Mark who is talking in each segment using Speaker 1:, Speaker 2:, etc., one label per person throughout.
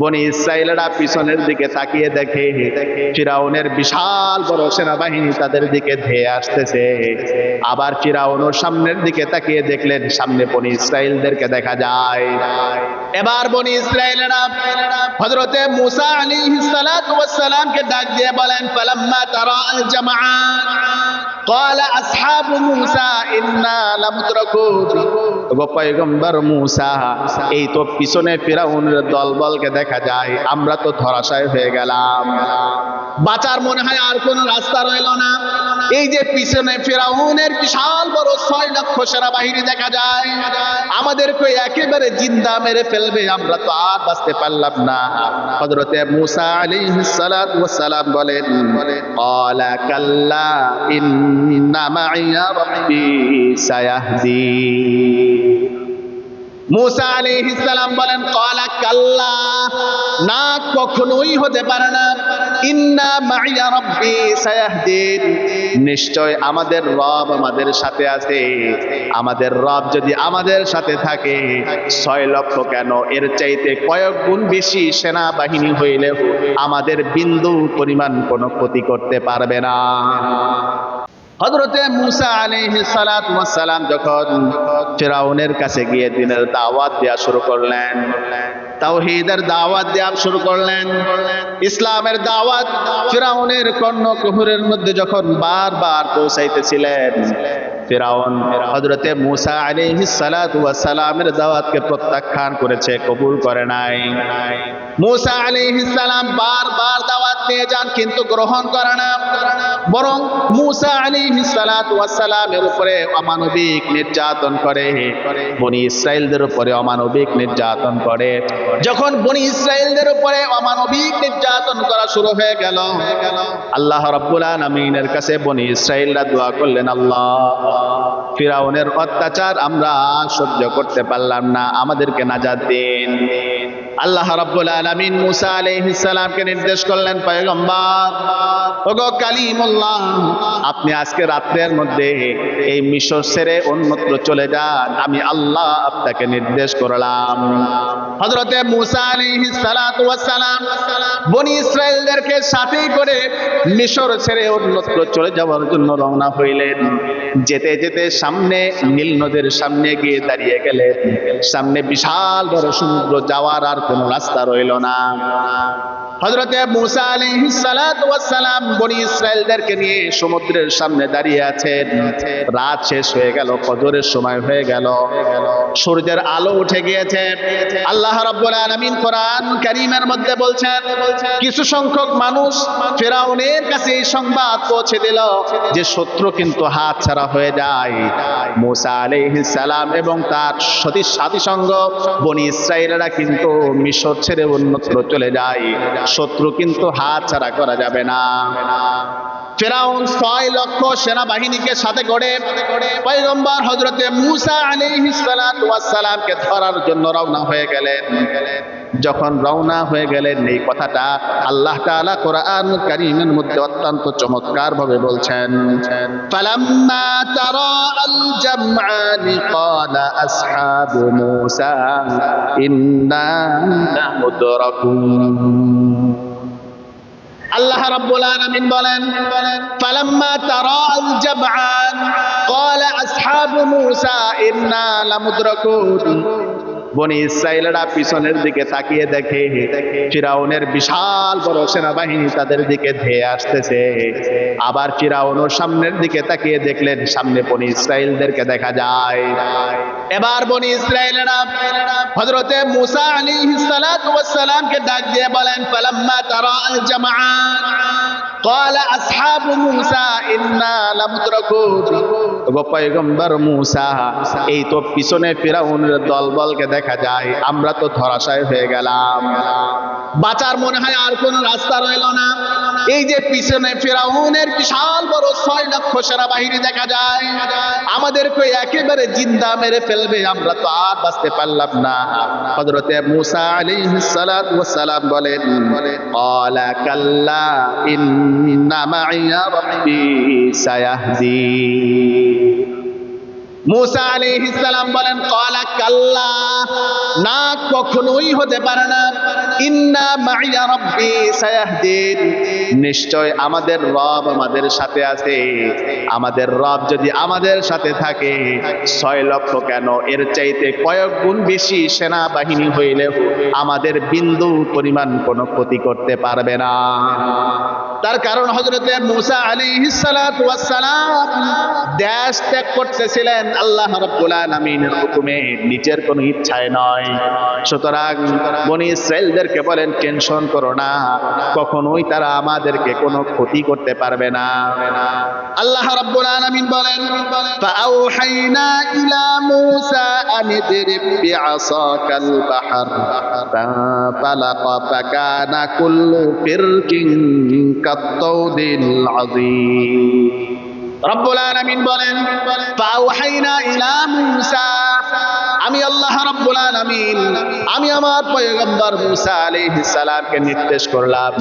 Speaker 1: বনি ইসরাইলেরা পিছনের দিকে তাকিয়ে দেখে ফিরাউনের বিশাল বড় সেনাবাহিনী তাদের দিকে ধেয়ে আসতেছে। আবার ফিরাউনের সামনের দিকে তাকিয়ে দেখলেন সামনে বনি ইসরাইলদেরকে দেখা যায়। এবার বনি ইসরাইলেরা হযরতে মূসা আলাইহিস সালাতু ওয়াস সালামকে ডাক দিয়ে বলেন, ফালাম্মা তারা আল জামাআন ক্বালা আসহাবু মূসা ইন্না লামুদরাকুন। ওগো পয়গম্বর মূসা, এই তো পিছনে ফিরাউনের দলবলকে দেখা যায়, আমরা তো ধরাশায়ী হয়ে গেলাম, বাঁচার মনে হয় আর কোন রাস্তা রইল না। এই যে পিছনে ফিরাউনের বিশাল বড় 6 লক্ষ সেনাবাহিনী দেখা যায়, আমাদেরকে একেবারে জিন্দা মেরে ফেলবে, আমরা তো আর বাঁচতে পারলাম না। হযরতে মূসা আলাইহিস সালাতু ওয়াস সালাম বলেন, ক্বালা কাল্লা ইন্না মাইয়া রাব্বি সায়াহদিন। মূসা আলাইহিস সালাম বলেন, ক্বালা কাল্লা, না, কখনোই হতে পারে না, ইন্না মাইয়া রাব্বি সায়াহদিন, নিশ্চয় আমাদের রব আমাদের সাথে আছে। আমাদের রব যদি আমাদের সাথে থাকে, 6 লক্ষ কেন, এর চাইতে কয়েক গুণ বেশি সেনাবাহিনী হইলেও আমাদের বিন্দু পরিমাণ কোনো ক্ষতি করতে পারবে না। হযরতে মূসা আলাইহিস সালাতু ওয়াস সালাম যখন ফিরাউনের কাছে গিয়ে দ্বীনের দাওয়াত দেওয়া শুরু করলেন, তাওহীদের দাওয়াত দেওয়া শুরু করলেন, ইসলামের দাওয়াত ফিরাউনের কর্ণকুহরের মধ্যে যখন বারবার পৌঁছাইতেছিলেন, ফিরাউন হযরতে মূসা আলাইহিস সালাতু ওয়াস সালামের দাওয়াতকে প্রত্যাখ্যান করেছে, কবুল করে নাই। মূসা আলাইহিস সালাম বারবার দাওয়াত নিয়ে যান, কিন্তু গ্রহণ করে না, বরং মূসা আলাইহিস সালাতু ওয়াস সালামের উপরে অমানবিক নির্যাতন করে, বনি ইসরাইলদের উপরে অমানবিক নির্যাতন করে। যখন বনি ইসরাইলদের উপরে অমানবিক নির্যাতন করা শুরু হয়ে গেল, আল্লাহ রাব্বুল আলামিনের কাছে বনি ইসরাইলরা দোয়া করলেন, আল্লাহ, ফিরাউনের অত্যাচার আমরা সহ্য করতে পারলাম না, আমাদেরকে নাজাত দিন। আল্লাহ রাব্বুল আলামিন মূসা আলাইহিস সালামকে নির্দেশ করলেন, পয়গম্বর, ওগো কালিমুল্লাহ, আপনি আজকে রাতের মধ্যে এই মিশর ছেড়ে অন্যত্র চলে যান, আমি আল্লাহ আপনাকে নির্দেশ করলাম। হযরতে মূসা আলাইহিস সালাতু ওয়াস সালাম বনি ইসরাইলদেরকে সাথে করে মিশর ছেড়ে অন্যত্র চলে যাওয়ার জন্য রওনা হইলেন। যেতে যেতে সামনে নীল নদের সামনে গিয়ে দাঁড়িয়ে গেলেন। সামনে বিশাল বড় সমুদ্র, যাওয়ার আর কোনো রাস্তা রইল না। হযরতে মূসা আলাইহিস সালাতু ওয়াস সালাম বনি ইসরাইলদেরকে নিয়ে সমুদ্রের সামনে দাঁড়িয়ে আছেন। রাত শেষ হয়ে গেল, ফজরের সময় হয়ে গেল, সূর্যের আলো উঠে গিয়েছে। আল্লাহ রাব্বুল আলামিন কোরআন কারীমের মধ্যে বলছেন, কিছু সংখ্যক মানুষ ফিরাউনের কাছে এই সংবাদ পৌঁছে দিল যে শত্রু কিন্তু হাতছাড়া হয়ে যায়। মূসা আলাইহিস সালাম এবং তার সাথী সঙ্গ বনি ইসরাইলরা কিন্তু মিশর ছেড়ে অন্যত্র চলে যায়, শত্রু কিন্তু হাতছাড়া করা যাবে না। ফিরাউন 6 লক্ষ সেনাবাহিনীকে সাথে করে পয়গম্বর হযরতে মূসা আলাইহিস সালাতু ওয়াস সালামকে ধরার জন্য রওনা হয়ে গেলেন। যখন রওনা হয়ে গেলেন, এই কথাটা আল্লাহ তাআলা কোরআন কারীমের মধ্যে অত্যন্ত চমৎকার ভাবে বলছেন, ফালাম্মা তারা আল জামআন ক্বালা আসহাবু মূসা ইন্না লামুদরাকুন। আল্লাহ রাব্বুল আলামিন বলেন, ফালাম্মা তারা আল জামআন ক্বালা আসহাবু মূসা ইন্না লামুদরাকুন। বনি ইসরাইলরা পিছনের দিকে তাকিয়ে দেখে ফিরাউনের বিশাল বড় সেনাবাহিনী তাদের দিকে ধেয়ে আসতেছে। আবার ফিরাউনের সামনের দিকে তাকিয়ে দেখলেন সামনে বনি ইসরাইলদেরকে দেখা যায়। এবার বনি ইসরাইলরা হযরতে মূসা আলাইহিস সালাতু ওয়াস সালামকে ডাক দিয়ে বলেন, ফালাম্মা তারা আল জামআন ক্বালা আসহাবু মূসা ইন্না লামুদরাকুন। ওগো পয়গম্বর মূসা, এই তো পিছনে ফিরাউনের দলবলকে দেখা যায়, আমরা তো ধরাশায়ী হয়ে গেলাম, বাঁচার মনে হয় আর কোন রাস্তা রইল না। এই যে পিছনে ফিরাউনের বিশাল বড় 6 লক্ষ সেনাবাহিনী দেখা যায়, আমাদেরকে একেবারে জিন্দা মেরে ফেলবে, আমরা তো আর বাঁচতে পারলাম না। হযরতে মূসা আলাইহিস সালাতু ওয়াস সালাম বলেন, ক্বালা কাল্লা ইন্না মাইয়া রাব্বি সায়াহদিন। মূসা আলাইহিস সালাম বলেন, ক্বালা কাল্লা, না, কখনোই হতে পারে না, ইন্না মাইয়া রাব্বি সায়াহদিন, নিশ্চয় আমাদের রব আমাদের সাথে আছে। আমাদের রব যদি আমাদের সাথে থাকে 6 লক্ষ কেন, এর চাইতে কয়েক গুণ বেশি সেনাবাহিনী হইলেও আমাদের বিন্দু পরিমাণ কোনো ক্ষতি করতে পারবে না। তার কারণ হযরতে মূসা আলাইহিস সালাতু ওয়াস সালাম দেশ ত্যাগ করতেছিলেন আল্লাহ রাব্বুল আলামিনের হুকুমে, নিজের কোনো ইচ্ছায় নয়। সুতরাং বনি ইসরাইলদেরকে বলেন টেনশন করো না, কখনোই তারা আমাদেরকে কোনো ক্ষতি করতে পারবে না। আল্লাহ রাব্বুল আলামিন বলেন ফাআউহাইনা ইলা মূসা আন ইদরিব বিআসাকাল বাহর ফালাকা ফাকানা কুল্লু ফিরকিন কাত্তাউদিল আযীম। রব্বুল আলামিন বলেন ফাআউহাইনা ইলা মূসা, আমি আল্লাহ রাব্বুল আলামিন আমি আমার পয়গম্বর মূসা আলাইহিস সালামকে নির্দেশ করলাম,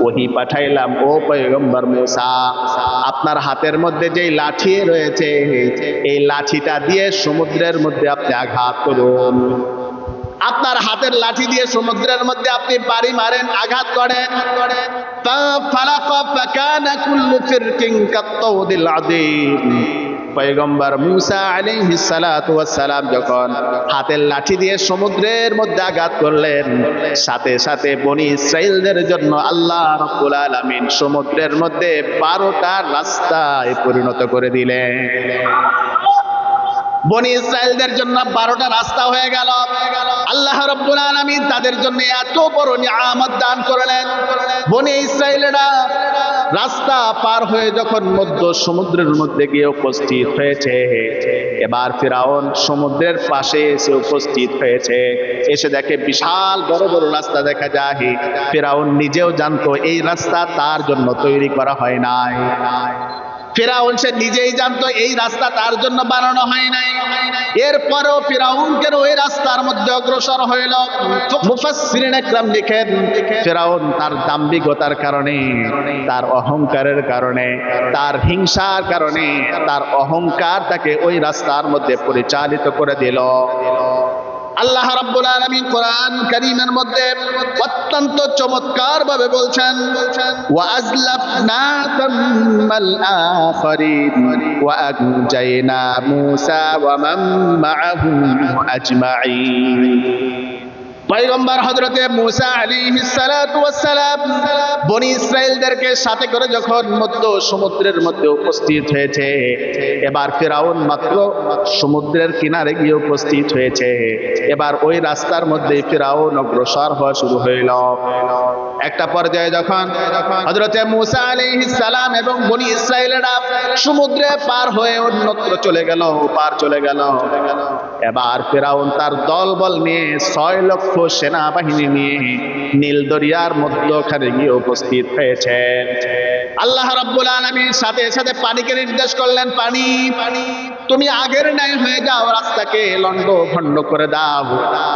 Speaker 1: ওহী পাঠাইলাম, ও পয়গম্বর মূসা আপনার হাতের মধ্যে যেই লাঠি রয়েছে এই লাঠিটা দিয়ে সমুদ্রের মধ্যে আপনি আঘাত করুন। আপনার হাতের লাঠি দিয়ে সমুদ্রের মধ্যে আপনি বাড়ি মারেন, আঘাত করেন। ফালাকা ফাকানা কুল্লু ফিরকিন কাত্তাউদিল আযীম। পয়গম্বর মূসা আলাইহিস সালাতু ওয়াস সালাম যখন হাতের লাঠি দিয়ে সমুদ্রের মধ্যে আঘাত করলেন, সাথে সাথে বনি ইসরাইলদের জন্য আল্লাহ রাব্বুল আলামিন সমুদ্রের মধ্যে 12টা রাস্তায় পরিণত করে দিলেন। বনি ইসরাইলদের জন্য 12টা রাস্তা হয়ে গেল। আল্লাহ রাব্বুল আলামিন তাদের জন্য এত বড় নিয়ামত দান করলেন। বনি ইসরাইলেরা রাস্তা পার হয়ে যখন মধ্য সমুদ্রের মধ্যে গিয়ে উপস্থিত হয়েছে, এবার ফিরাউন সমুদ্রের পাশে এসে উপস্থিত হয়েছে। এসে দেখে বিশাল বড় বড় রাস্তা দেখা যায়। ফিরাউন নিজেও জানতো এই রাস্তা তার জন্য তৈরি করা হয় নাই। ফিরাউন সে নিজেই জানতো এই রাস্তা তার জন্য বানানো হয় নাই। এরপরেও ফিরাউন কেন ওই রাস্তার মধ্যে অগ্রসর হইল? মুফাসসিরিন ইকরাম লিখেন ফিরাউন তার দাম্ভিকতার কারণে, তার অহংকারের কারণে, তার হিংসার কারণে, তার অহংকার তাকে ওই রাস্তার মধ্যে পরিচালিত করে দিল। আল্লাহ রাব্বুল আলামিন কোরআন কারীমের মধ্যে অত্যন্ত চমৎকার ভাবে বলছেন ওয়া আজলাফনা তাম্মাল আখরিন ওয়া আনজাইনা মূসা ওয়া মান মাআহু আজমাইন। পয়গম্বর হযরতে মূসা আলাইহিস সালাতু ওয়াস সালাম বনি ইসরাইলদেরকে সাথে করে যখন মধ্য সমুদ্রের মধ্যে উপস্থিত হয়েছে, এবার ফিরাউন মাত্র সমুদ্রের কিনারে গিয়ে উপস্থিত হয়েছে। এবার ওই রাস্তার মধ্যে ফিরাউন অগ্রসর হওয়া শুরু হইল। একটা পর্যায়ে যখন হযরতে মূসা আলাইহিস সালাম এবং বনি ইসরাইলেরা সমুদ্রে পার হয়ে অন্যত্র চলে গেল, পার চলে গেল, এবার ফিরাউন তার দলবল নিয়ে 6 লক্ষ সেনাবাহিনী নিয়ে নীল দরিয়ার মধ্যখানে গিয়ে উপস্থিত হয়েছে। আল্লাহ রাব্বুল আলামিন সাথে সাথে পানিকে নির্দেশ করলেন, পানি তুমি আগের ন্যায় হয়ে যাও, রাস্তাকে লন্ড ভন্ড করে দাও।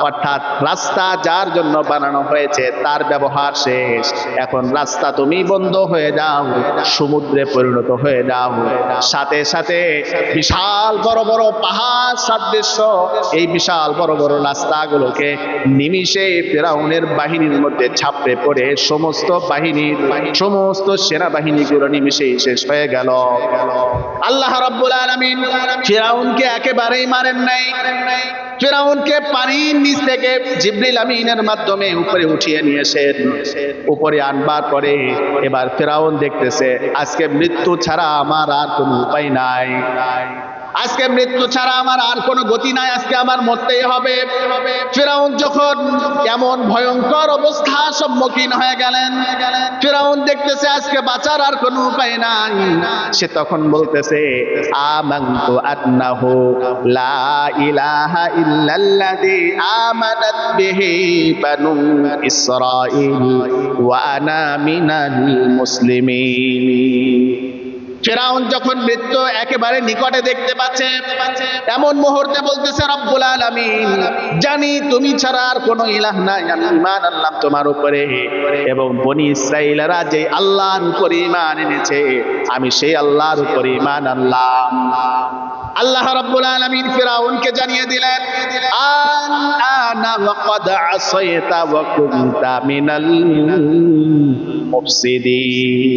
Speaker 1: অর্থাৎ রাস্তা যার জন্য বানানো হয়েছে তার ব্যবহার শেষ, এখন রাস্তা তুমি বন্ধ হয়ে যাও, সমুদ্রে পরিণত হয়ে যাও। সাথে সাথে বিশাল বড় বড় পাহাড় সাদৃশ্য এই বিশাল বড় বড় রাস্তাগুলোকে নিমিষে ফিরাউনের বাহিনীর মধ্যে ছাপড়ে পড়ে সমস্ত বাহিনীর সমস্ত সেনাবাহিনীগুলো নিমিষেই শেষ হয়ে গেল। আল্লাহ রাব্বুল আলামিন ফিরাউনকে একেবারেই মারেন নাই। ফিরাউনকে পানির নিচ থেকে জিবরিল আমিনের মাধ্যমে উপরে উঠিয়ে নিয়েছেন। উপরে আনবার পরে এবার ফিরাউন দেখতেছে আজকে মৃত্যু ছাড়া আমার আর কোনো উপায় নাই, আজকে মৃত্যু ছাড়া আমার আর কোনো গতি নাই, আজকে আমার মরতেই হবে। ফিরাউন যখন এমন ভয়ঙ্কর অবস্থার সম্মুখীন হয়ে গেলেন, ফিরাউন দেখতেছে আজকে বাঁচার আর কোনো উপায় নাই। সে তখন বলতেছে আমানতু আন্নাহু লা ইলাহা ইল্লাল্লাযী আমানাত বিহি বানু ইসরাঈল ওয়া আনা মিনাল মুসলিমিন। ফিরাউন যখন মৃত্যু একেবারে নিকটে দেখতে পাচ্ছে, এমন মুহূর্তে বলতেছে রব্বুল আলামিন, জানি তুমি ছাড়া আর কোনো ইলাহ নাই, আমি ঈমান আনলাম তোমার উপরে, এবং বনি ইসরাঈলরা যে আল্লাহর উপরে ঈমান এনেছে আমি সেই আল্লাহর উপরে ঈমান আনলাম। আল্লাহ রাব্বুল আলামিন ফিরাউনকে জানিয়ে দিলেন, আনা ওয়াকাদ আসাইতা ওয়া কুনতা মিনাল মুফসিদিন।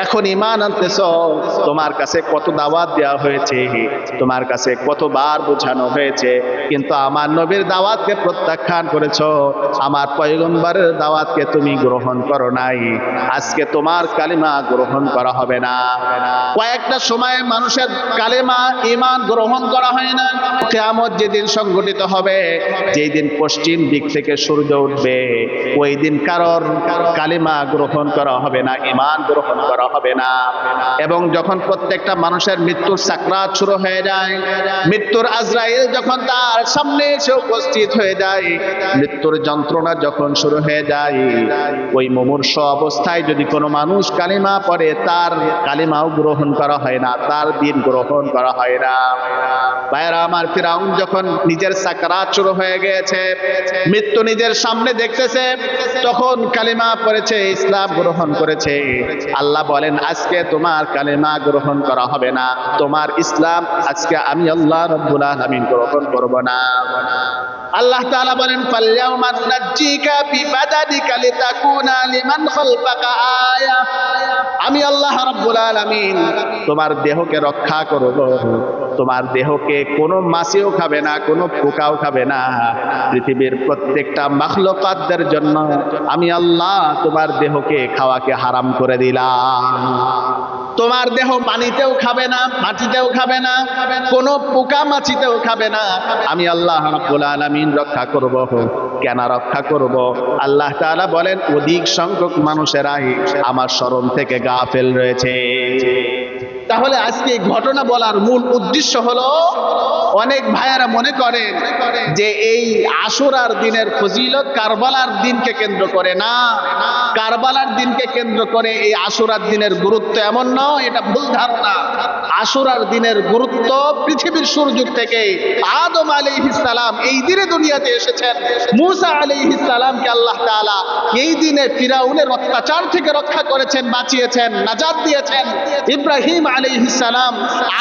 Speaker 1: এখন ঈমান আনতেছো, তোমার কাছে কত দাওয়াত দেওয়া হয়েছে, তোমার কাছে কতবার বোঝানো হয়েছে, কিন্তু আমার নবীর দাওয়াতকে প্রত্যাখ্যান করেছো, আমার পয়গম্বরের দাওয়াতকে তুমি গ্রহণ করো নাই, আজকে তোমার কালিমা গ্রহণ করা হবে না। কয়েকটা সময়ে মানুষের কালিমা ঈমান গ্রহণ করা হয় না। কিয়ামত যেদিন সংঘটিত হবে, যেই দিন পশ্চিম দিক থেকে সূর্য উঠবে, ওই দিন কারোর কালিমা গ্রহণ করা হবে না, ঈমান গ্রহণ করা হবে না। এবং যখন প্রত্যেকটা মানুষের মৃত্যুর সাকরাত শুরু হয়ে যায়, মৃত্যুর আজরাইল যখন তার সামনে এসে উপস্থিত হয়ে যায়, মৃত্যুর যন্ত্রণা যখন শুরু হয়ে যায়, ওই মুমূর্ষ অবস্থায় যদি কোনো মানুষ কালিমা পড়ে, তার কালিমাও গ্রহণ করা হয় না, তার দিন গ্রহণ করা হয় না। ভাইরা আমার, ফিরাউন যখন নিজের সাকরাত শুরু হয়ে গেছে, মৃত্যু নিজের সামনে দেখতেছে, তখন কালিমা পড়েছে, ইসলাম গ্রহণ করেছে। আল্লাহ বলেন, আজকে তোমার কালিমা গ্রহণ করা হবে না, তোমার ইসলাম আজকে আমি আল্লাহ রাব্বুল আলামিন গ্রহণ করব না। আল্লাহ তাআলা বলেন, ফালইয়াউমা নুনাজ্জিকা বিবাদানিকা লিতাকুনা লিমান খালফাকা আয়া। আমি আল্লাহ রাব্বুল আলামিন তোমার দেহকে রক্ষা করব, তোমার দেহকে কোনো মাছিও খাবে না, কোনো পোকাও খাবে না। পৃথিবীর প্রত্যেকটা মাখলুকাতদের জন্য আমি আল্লাহ তোমার দেহকে খাওয়াকে হারাম করে দিলাম। তোমার দেহ পানিতেও খাবে না, মাটিতেও খাবে না, কোনো পোকা মাছিতেও খাবে না। আমি আল্লাহ রাব্বুল আলামিন রক্ষা করব। কেন রক্ষা করব? আল্লাহ তাআলা বলেন, অধিক সংখ্যক মানুষেরাই আমার শরণ থেকে গাফেল রয়েছে। তাহলে আজকে ঘটনা বলার মূল উদ্দেশ্য হলো, অনেক ভাইয়েরা মনে করেন যে এই আশুরার দিনের ফজিলত কারবালার দিনকে কেন্দ্র করে। না, কারবালার দিনকে কেন্দ্র করে এই আশুরার দিনের গুরুত্ব এমন নয়, এটা ভুল ধারণা। আশুরার দিনের গুরুত্ব পৃথিবীর শুরু যুগ থেকে আদম আলাইহিস সালাম এই দিনে দুনিয়াতে এসেছেন, মূসা আলাইহিস সালামকে আল্লাহ তাআলা এই দিনে ফিরাউনের অত্যাচার থেকে রক্ষা করেছেন, বাঁচিয়েছেন, নাজাত দিয়েছেন। ইব্রাহিম আলাইহিস সালাম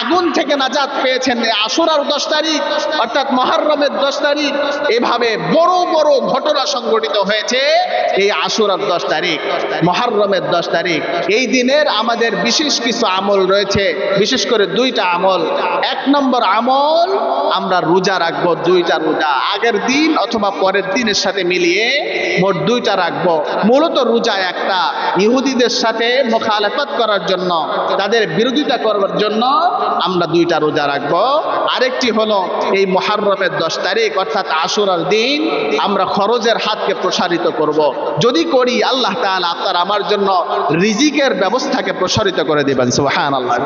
Speaker 1: আগুন থেকে নাজাত পেয়েছেন আশুরার 10 তারিখ, অর্থাৎ মুহররমের 10 তারিখ। এভাবে বড় বড় ঘটনা সংঘটিত হয়েছে এই আশুরার 10 তারিখ, মুহররমের 10 তারিখ। এই দিনের আমাদের বিশেষ কিছু আমল রয়েছে, বিশেষ করে 2টা আমল। 1 নম্বর আমল, আমরা রোজা রাখবো, 2টা রোজা, আগের দিন অথবা পরের দিনের সাথে মিলিয়ে মোট 2টা রাখবো। মূলত রোজা একটা ইহুদিদের সাথে মুখালাফত করার জন্য, তাদের বিরোধিতা করার জন্য আমরা 2টা রোজা রাখবো। আরেকটি হলো এই মুহররমের 10 তারিখ অর্থাৎ আশুরার দিন আমরা খরচের হাতকে প্রসারিত করব। যদি করি, আল্লাহ তাআলা আপনার আমার জন্য রিজিকের ব্যবস্থাকে প্রসারিত করে দিবেন। সুবহানাল্লাহ।